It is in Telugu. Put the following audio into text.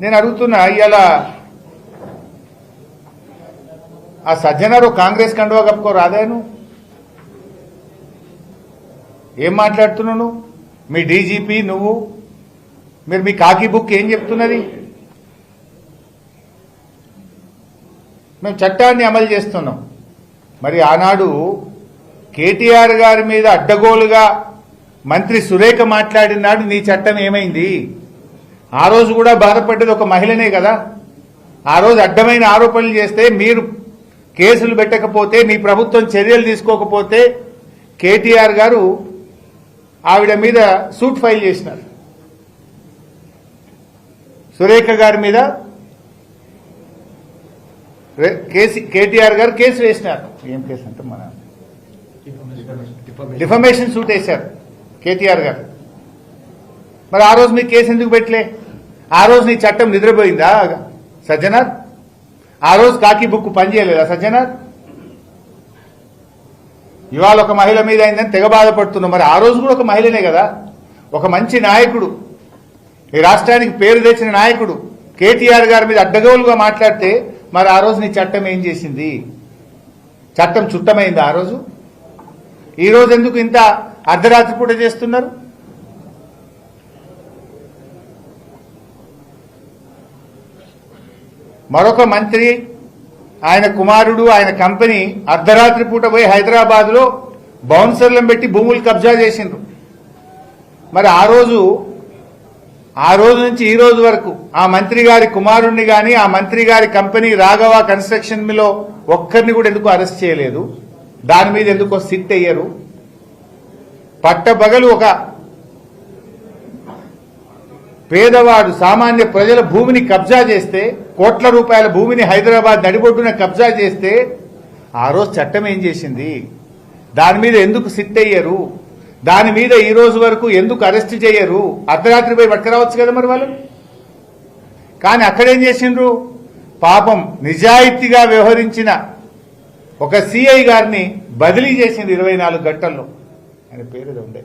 నేను అడుగుతున్నా, ఇవాళ ఆ సజ్జనారు కాంగ్రెస్ కండువా కప్పుకో రాదాను? ఏం మాట్లాడుతున్నావు నువ్వు? మీ డీజీపీ నువ్వు, మీరు మీ కాకి బుక్ ఏం చెప్తున్నది? మేము చట్టాన్ని అమలు చేస్తున్నాం. మరి ఆనాడు కేటీఆర్ గారి మీద అడ్డగోలుగా మంత్రి సురేఖ మాట్లాడినాడు, నీ చట్టం ఏమైంది? ఆ రోజు కూడా బాధపడ్డది ఒక మహిళనే కదా. ఆ రోజు అడ్డమైన ఆరోపణలు చేస్తే మీరు కేసులు పెట్టకపోతే, మీ ప్రభుత్వం చర్యలు తీసుకోకపోతే కేటీఆర్ గారు ఆవిడ మీద సూట్ ఫైల్ చేసినారు. సురేఖ గారి మీద కేటీఆర్ గారు కేసు వేసినారు. ఏం కేసు అంటే మన డిఫమేషన్ సూట్ వేశారు కేటీఆర్ గారు. మరి ఆ రోజు మీ కేసు ఎందుకు పెట్టలే? ఆ రోజు నీ చట్టం నిద్రపోయిందా సజ్జనార్? ఆ రోజు కాకి బుక్ పనిచేయలేదా సజ్జనార్? ఇవాళ ఒక మహిళ మీద అయిందని తెగ బాధపడుతున్నాం. మరి ఆ రోజు కూడా ఒక మహిళనే కదా, ఒక మంచి నాయకుడు, ఈ రాష్ట్రానికి పేరు తెచ్చిన నాయకుడు కేటీఆర్ గారి మీద అడ్డగోలుగా మాట్లాడితే మరి ఆ రోజు నీ చట్టం ఏం చేసింది? చట్టం చుట్టమైంది ఆ రోజు? ఈ రోజు ఎందుకు ఇంత అర్ధరాత్రి పూట చేస్తున్నారు? మరొక మంత్రి, ఆయన కుమారుడు, ఆయన కంపెనీ అర్ధరాత్రి పూట పోయి హైదరాబాద్ లో బౌన్సర్లను పెట్టి భూములు కబ్జా చేసిండ్రు. మరి ఆ రోజు నుంచి ఈ రోజు వరకు ఆ మంత్రి గారి కుమారుణ్ణి గాని, ఆ మంత్రి గారి కంపెనీ రాఘవ కన్స్ట్రక్షన్ లో ఒక్కరిని కూడా ఎందుకు అరెస్ట్ చేయలేదు? దాని మీద ఎందుకో సిట్ అయ్యారు? పట్టబగలు ఒక పేదవాడు, సామాన్య ప్రజల భూమిని కబ్జా చేస్తే, కోట్ల రూపాయల భూమిని హైదరాబాద్ నడిబొడ్డున కబ్జా చేస్తే ఆ రోజు చట్టం ఏం చేసింది? దాని మీద ఎందుకు సిట్ అయ్యారు? దాని మీద ఈ రోజు వరకు ఎందుకు అరెస్ట్ చేయరు? అర్ధరాత్రి పోయి పట్టుకురావచ్చు కదా మరి వాళ్ళు. కానీ అక్కడేం చేసిండ్రు? పాపం నిజాయితీగా వ్యవహరించిన ఒక సిఐ గారిని బదిలీ చేసింది 24 గంటల్లో. ఆయన పేరు ఉండే